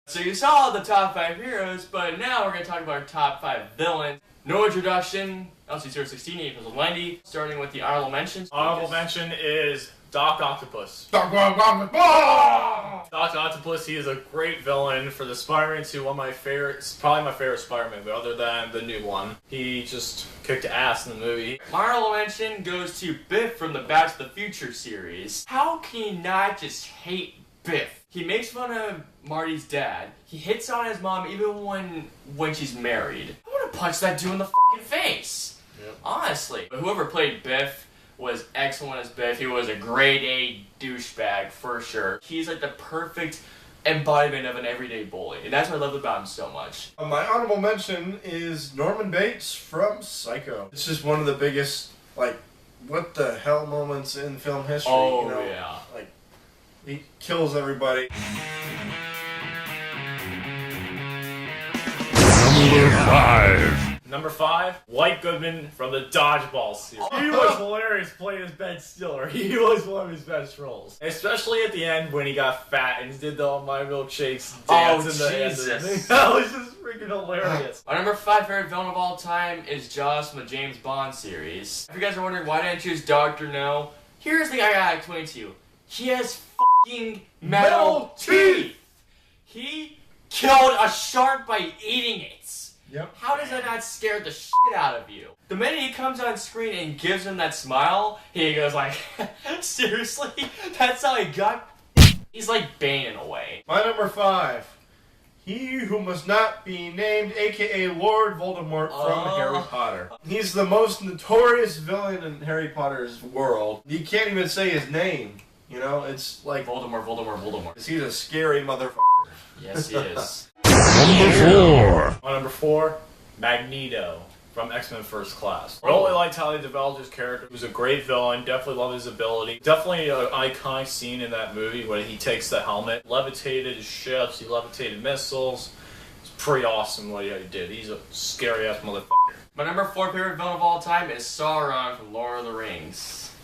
So you saw the top 5 heroes, but now we're going to talk about our top 5 villains. No introduction, LCSteeler16, APizzle90, starting with the honorable mentions. Honorable mention is Doc Octopus. Doc Octopus, he is a great villain for the Spider-Man 2, one of my favorites, probably my favorite Spider-Man, but other than the new one. He just kicked ass in the movie. My honorable mention goes to Biff from the Back to the Future series. How can you not just hate Biff? He makes fun of Marty's dad. He hits on his mom even when she's married. I want to punch that dude in the fucking face. Yep. Honestly. But whoever played Biff was excellent as Biff. He was a grade A douchebag for sure. He's like the perfect embodiment of an everyday bully. And that's what I love about him so much. My honorable mention is Norman Bates from Psycho. This is one of the biggest, like, what the hell moments in film history. Oh, you know? yeah. Like, he kills everybody. Number 5, White Goodman from the Dodgeball series. He was hilarious playing as Ben Stiller. He was one of his best roles. Especially at the end when he got fat and did the My Milkshakes dance in the Jesus. That was just freaking hilarious. Our number 5 favorite villain of all time is Jaws from the James Bond series. If you guys are wondering why didn't I choose Dr. No, here's the thing I gotta explain to you. He has fucking metal teeth! He killed a shark by eating it! Yep. How does that not scare the shit out of you? The minute he comes on screen and gives him that smile, he goes like, seriously? That's how he got? He's like Bane in a way. My number 5. He who must not be named, aka Lord Voldemort from Harry Potter. He's the most notorious villain in Harry Potter's world. You can't even say his name. You know, it's like Voldemort. He's a scary motherfucker. Yes, he is. Number 4, Magneto from X-Men First Class. I really liked how they developed his character. He was a great villain, definitely loved his ability. Definitely an iconic scene in that movie when he takes the helmet, levitated ships, he levitated missiles. It's pretty awesome what he did. He's a scary ass motherfucker. My number 4 favorite villain of all time is Sauron from Lord of the Rings.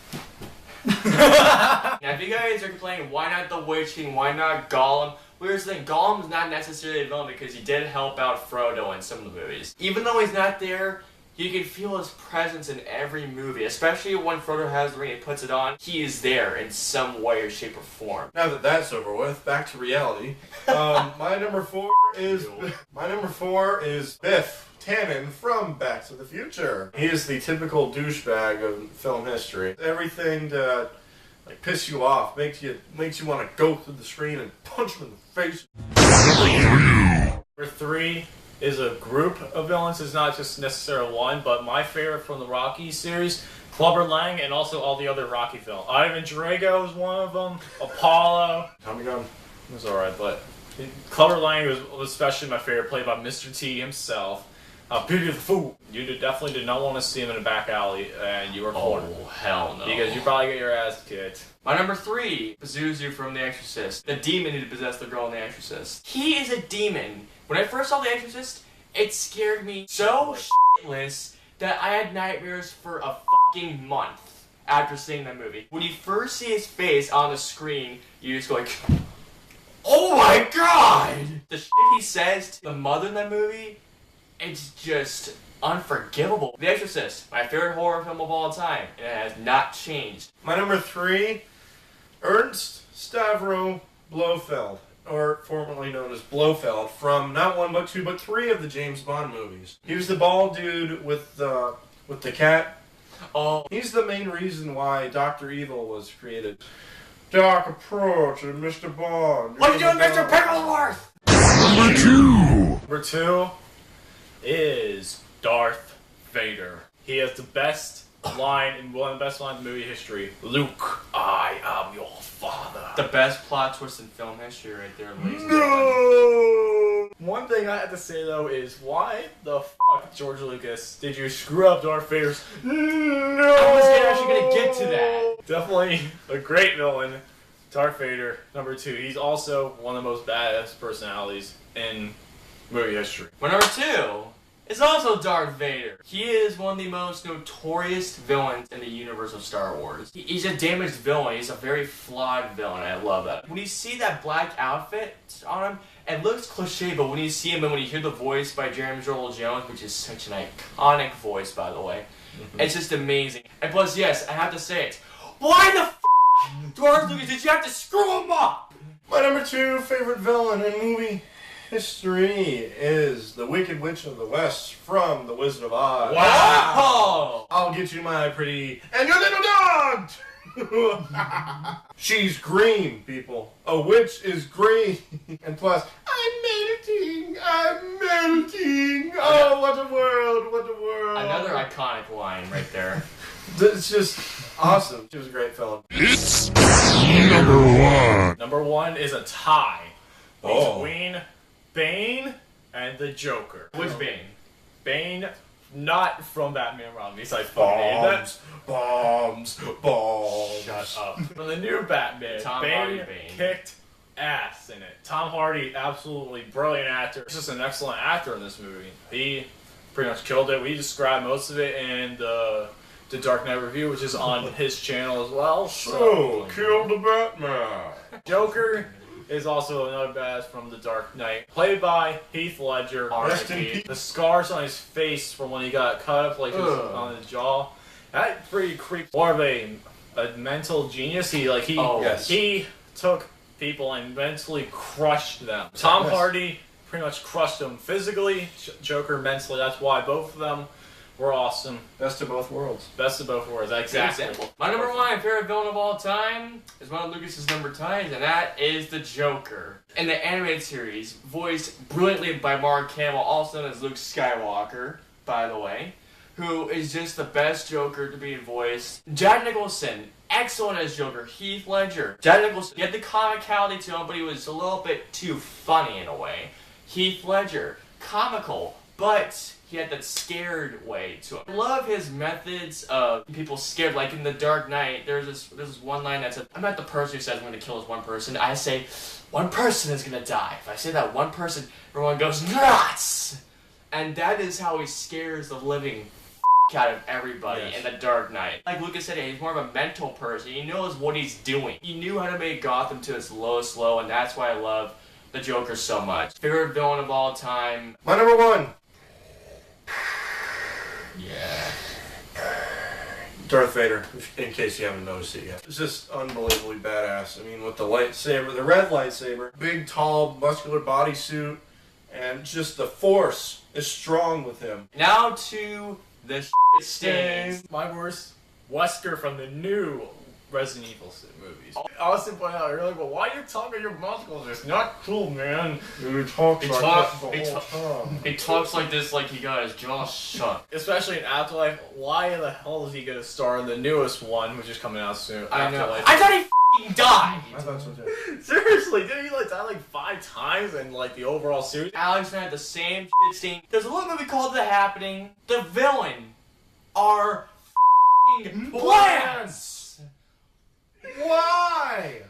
Now, if you guys are complaining, why not the Witch King, why not Gollum? Well, here's the thing, Gollum's not necessarily a villain because he did help out Frodo in some of the movies. Even though he's not there, you can feel his presence in every movie, especially when Frodo has the ring and puts it on. He is there in some way or shape or form. Now that that's over with, back to reality. My number 4 is Biff Tannen from Back to the Future. He is the typical douchebag of film history. Everything that piss you off, makes you want to go through the screen and punch him in the face. Number 3 is a group of villains. It's not just necessarily one, but my favorite from the Rocky series, Clubber Lang, and also all the other Rocky films. Ivan Drago is one of them. Apollo. Tommy Gunn. It was alright, but Clubber Lang was especially my favorite, played by Mr. T himself. Beautiful. You definitely did not want to see him in a back alley, and you were cornered. Oh, hell no. Because you probably get your ass kicked. My number 3, Pazuzu from The Exorcist. The demon who possessed the girl in The Exorcist. He is a demon. When I first saw The Exorcist, it scared me so shitless that I had nightmares for a fucking month after seeing that movie. When you first see his face on the screen, you just go like, oh my god! The shit he says to the mother in that movie, it's just unforgivable. The Exorcist, my favorite horror film of all time, and it has not changed. My number 3, Ernst Stavro Blofeld, or formerly known as Blofeld, from not 1 but 2 but 3 of the James Bond movies. He was the bald dude with the cat. Oh, he's the main reason why Dr. Evil was created. Dark approach and Mr. Bond. what are you doing, Mr. Pickleworth? Number 2 is Darth Vader. He has the best line in one of the best lines in movie history. Luke, I am your father. The best plot twist in film history right there, ladies and gentlemen. No! One thing I have to say though is, why the fuck, George Lucas, did you screw up Darth Vader's? No! I was actually gonna get to that. Definitely a great villain. Darth Vader, number 2. He's also one of the most badass personalities in movie history. My number 2 is also Darth Vader. He is one of the most notorious villains in the universe of Star Wars. He's a damaged villain. He's a very flawed villain. I love that. When you see that black outfit on him, it looks cliche, but when you see him and when you hear the voice by James Earl Jones, which is such an iconic voice, by the way, it's just amazing. And plus, yes, I have to say it. Why the f***, George Lucas, did you have to screw him up? My number 2 favorite villain in movie history is the Wicked Witch of the West from The Wizard of Oz. Wow! I'll get you my pretty and your little dog! She's green, people. A witch is green. And plus, I'm melting. Oh, what a world, what a world. Another iconic line right there. It's just awesome. She was a great film. It's number 1. Number 1 is a tie Oh. between Bane and the Joker. Which Bane? Bane, not from Batman Robin. I fucking hate that. Bombs. Shut up. From the new Batman, Tom Bane, Hardy Bane kicked ass in it. Tom Hardy, absolutely brilliant actor. He's just an excellent actor in this movie. He pretty much killed it. We described most of it in the Dark Knight review, which is on his channel as well. So, kill the Batman. Joker is also another badass from The Dark Knight, played by Heath Ledger. Rest in R.I.P. peace. The scars on his face from when he got cut up, like on his jaw, that pretty creepy. More of a mental genius. He took people and mentally crushed them. Tom Hardy pretty much crushed them physically. Joker mentally. That's why both of them were awesome. Best of both worlds. Best of both worlds. Exactly. My number 1 favorite villain of all time is one of Lucas's number ties, and that is the Joker. In the animated series, voiced brilliantly by Mark Hamill, also known as Luke Skywalker, by the way, who is just the best Joker to be voiced. Jack Nicholson, excellent as Joker. Heath Ledger. Jack Nicholson, he had the comicality to him, but he was a little bit too funny in a way. Heath Ledger, comical, but he had that scared way to him. I love his methods of people scared. Like in The Dark Knight, there's this one line that says, I'm not the person who says I'm going to kill this one person. I say, one person is going to die. If I say that one person, everyone goes, nuts! And that is how he scares the living out of everybody in The Dark Knight. Like Lucas said, he's more of a mental person. He knows what he's doing. He knew how to make Gotham to its lowest low, and that's why I love the Joker so much. Favorite villain of all time. My number 1. Yeah. Darth Vader, in case you haven't noticed it yet. It's just unbelievably badass. I mean, with the lightsaber, the red lightsaber, big, tall, muscular bodysuit, and just the Force is strong with him. Now to the stains. My worst, Wesker from the new Resident Evil movies. Austin pointed out earlier, but why are you talking your muscles? It's not cool, man. He talks He like talk- this the whole time. He talks like this like he got his jaw shut. Especially in Afterlife, why the hell is he going to star in the newest one, which is coming out soon? I know. Afterlife. I thought he f***ing died! I thought so too. Seriously, didn't he die like 5 times in like the overall series? Alex and I had the same shit stain. There's a little movie called The Happening. The villain are f***ing plants! Why?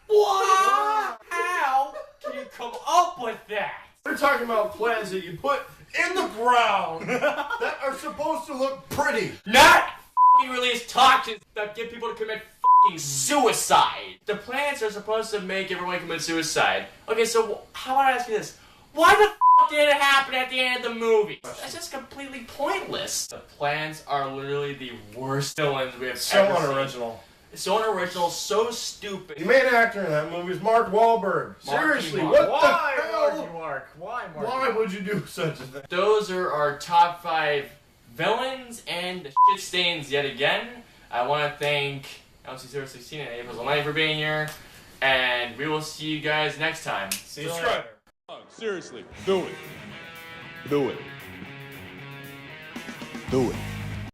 What? How can you come up with that? We're talking about plants that you put in the ground that are supposed to look pretty. Not f***ing release toxins that get people to commit f***ing suicide. The plants are supposed to make everyone commit suicide. Okay, so how about I ask you this? Why the f*** did it happen at the end of the movie? That's just completely pointless. The plants are literally the worst villains we have So ever seen. unoriginal. So unoriginal, so stupid. The main actor in that movie is Mark Wahlberg. Seriously, Mark. what Why, the hell? Marky Mark? Why, Marky Why Mark? would you do such a thing? Those are our top 5 villains and the shit stains yet again. I want to thank LCSteeler16 and APizzle90 for being here. And we will see you guys next time. See you Subscribe. later. Seriously, do it. Do it. Do it.